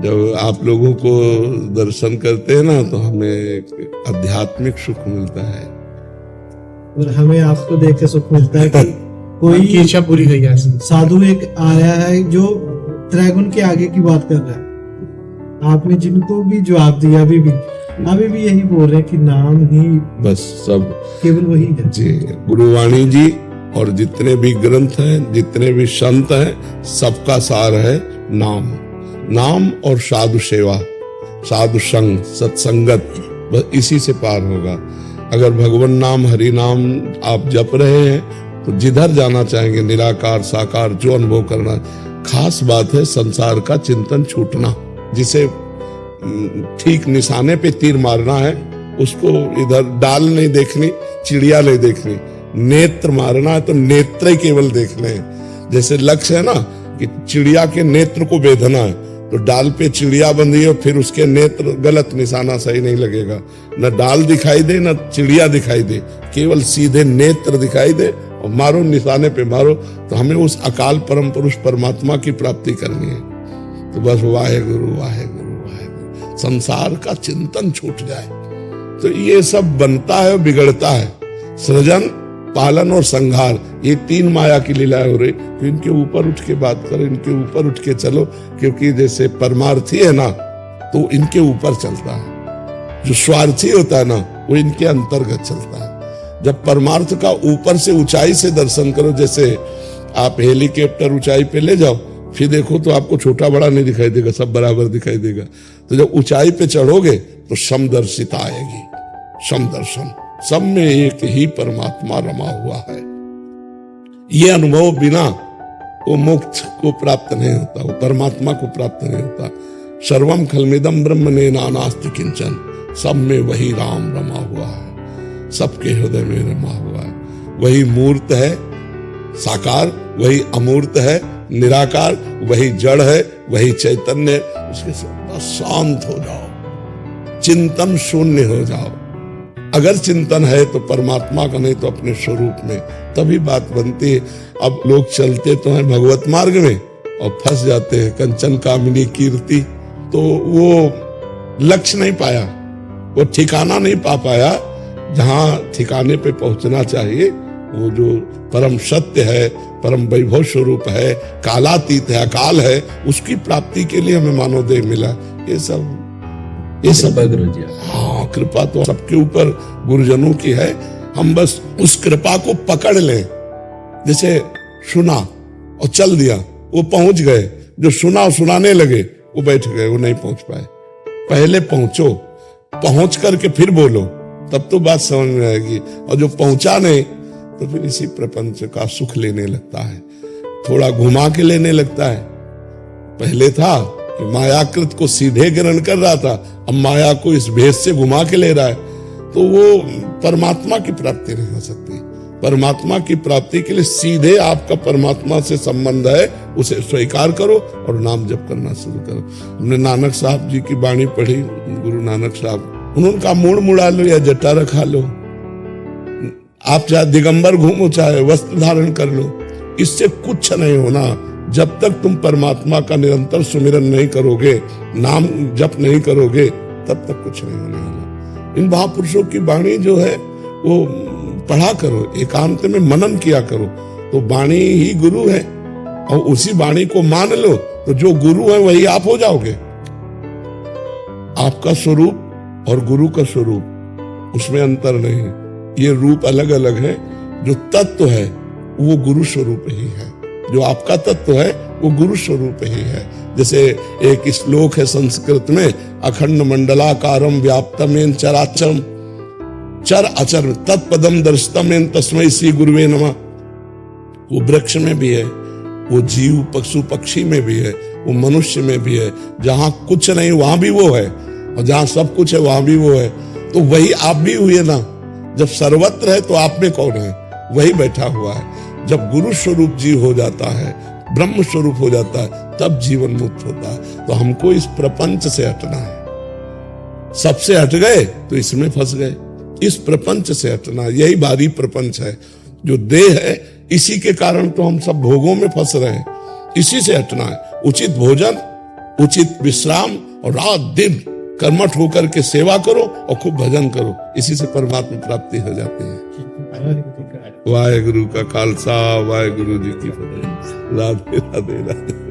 जब आप लोगों को दर्शन करते हैं ना तो हमें एक आध्यात्मिक सुख मिलता है, और हमें आपको देख के सुख मिलता है कि कोई इच्छा पूरी हुई है। साधु एक आया है जो त्रैगुण के आगे की बात कर रहा है। आपने जिनको भी जवाब दिया अभी भी यही बोल रहे हैं कि नाम ही बस सब केवल वही है जी। गुरुवाणी जी और जितने भी ग्रंथ हैं, जितने भी संत हैं, सबका सार है नाम। नाम और साधु सेवा, साधु संग, सत्संगत, बस इसी से पार होगा। अगर भगवान नाम, हरि नाम आप जप रहे हैं तो जिधर जाना चाहेंगे, निराकार साकार जो अनुभव करना। खास बात है संसार का चिंतन छूटना। जिसे ठीक निशाने पे तीर मारना है, उसको इधर डाल नहीं देखनी, चिड़िया नहीं देखनी। नेत्र मारना है तो नेत्र ही केवल देखने हैं। जैसे लक्ष्य है ना कि चिड़िया के नेत्र को बेधना है, तो डाल पे चिड़िया बंधी है, फिर उसके नेत्र गलत, निशाना सही नहीं लगेगा। न डाल दिखाई दे न चिड़िया दिखाई दे, केवल सीधे नेत्र दिखाई दे और मारो, निशाने पे मारो। तो हमें उस अकाल परम पुरुष परमात्मा की प्राप्ति करनी है। तो बस वाहे गुरु वाहे गुरु वाहे गुरु, संसार का चिंतन छूट जाए तो ये सब बनता है, बिगड़ता है। सृजन, पालन और संहार, ये तीन माया की लीलाएं हो रही। तो इनके ऊपर उठ के बात करो, इनके ऊपर उठ के चलो, क्योंकि जैसे परमार्थी है ना तो इनके ऊपर चलता है, जो स्वार्थी होता है ना वो इनके अंतर्गत चलता है। जब परमार्थ का ऊपर से ऊंचाई से दर्शन करो, जैसे आप हेलीकॉप्टर ऊंचाई पे ले जाओ, फिर देखो तो आपको छोटा बड़ा नहीं दिखाई देगा, सब बराबर दिखाई देगा। तो जब ऊंचाई पे चढ़ोगे तो समदर्शिता आएगी, समदर्शन, सब में एक ही परमात्मा रमा हुआ है। ये अनुभव बिना वो मोक्ष को प्राप्त नहीं होता, वो परमात्मा को प्राप्त नहीं होता। सर्वम खलमिदम ब्रह्म ने नानास्ति किंचन, सब में वही राम रमा हुआ है, सबके हृदय में रमा हुआ है। वही मूर्त है साकार, वही अमूर्त है निराकार, वही जड़ है, वही चैतन्य। उसके साथ शांत हो जाओ, चिंतन शून्य हो जाओ। अगर चिंतन है तो परमात्मा का, नहीं तो अपने स्वरूप में, तभी बात बनती है। अब लोग चलते तो हैं भगवत मार्ग में और फंस जाते हैं कंचन कामिनी कीर्ति, तो वो लक्ष्य नहीं पाया, वो ठिकाना नहीं पा पाया जहां ठिकाने पे पहुंचना चाहिए। वो जो परम सत्य है, परम वैभव स्वरूप है, कालातीत है, अकाल है, उसकी प्राप्ति के लिए हमें मानव देह मिला। ये सब गुरु जी, हाँ, कृपा तो सबके ऊपर गुरुजनों की है। हम बस उस कृपा को पकड़ लें। जैसे सुना और चल दिया, वो पहुंच गए। जो सुना और सुनाने लगे वो बैठ गए, वो नहीं पहुंच पाए। पहले पहुंचो, पहुंच करके फिर बोलो, तब तो बात समझ में आएगी। और जो पहुंचा नहीं तो फिर इसी प्रपंच का सुख लेने लगता है, थोड़ा घुमा के लेने लगता है। पहले था कि मायाकृत को सीधे ग्रहण कर रहा था, अब माया को इस भेद से घुमा के ले रहा है, तो वो परमात्मा की प्राप्ति नहीं हो सकती। परमात्मा की प्राप्ति के लिए सीधे आपका परमात्मा से संबंध है, उसे स्वीकार करो और नाम जप करना शुरू करो। हमने नानक साहब जी की वाणी पढ़ी, गुरु नानक साहब, उन्होंने कहा मूड़ मुड़ा लो या जटा रखा लो, आप चाहे दिगंबर घूमो चाहे वस्त्र धारण कर लो, इससे कुछ नहीं होना। जब तक तुम परमात्मा का निरंतर सुमिरन नहीं करोगे, नाम जप नहीं करोगे, तब तक कुछ नहीं होने वाला। इन महापुरुषों की वाणी जो है वो पढ़ा करो, एकांत में मनन किया करो, तो वाणी ही गुरु है। और उसी वाणी को मान लो तो जो गुरु है वही आप हो जाओगे। आपका स्वरूप और गुरु का स्वरूप, उसमें अंतर नहीं है। ये रूप अलग अलग है, जो तत्व है वो गुरु स्वरूप ही है, जो आपका तत्व है वो गुरु स्वरूप ही है। जैसे एक श्लोक है संस्कृत में, अखंड मंडलाकारम व्याप्तमेन चराचरम, चर अचर तत्पदम दर्शितमेन तस्मै श्री गुरुवे नमः। वो वृक्ष में भी है, वो जीव पशु पक्षी में भी है, वो मनुष्य में भी है। जहां कुछ नहीं वहां भी वो है, और जहां सब कुछ है वहां भी वो है। तो वही आप भी हुए ना। जब सर्वत्र है तो आप में कौन है? वही बैठा हुआ है। जब गुरु स्वरूप जीव हो जाता है, ब्रह्म स्वरूप हो जाता है, तब जीवन मुक्त होता है। तो हमको इस प्रपंच से हटना है। सबसे हट गए तो इसमें फंस गए। इस प्रपंच से हटना, यही भारी प्रपंच है। जो देह है, इसी के कारण तो हम सब भोगों में फंस रहे हैं। इसी से हटना है। उचित भोजन, उचित विश्राम और रात दिन कर्मठ होकर के सेवा करो और खूब भजन करो, इसी से परमात्मा प्राप्ति हो जाती है। वाहेगुरु का खालसा, वाहेगुरु जी की फतेह। राधे राधे राधे।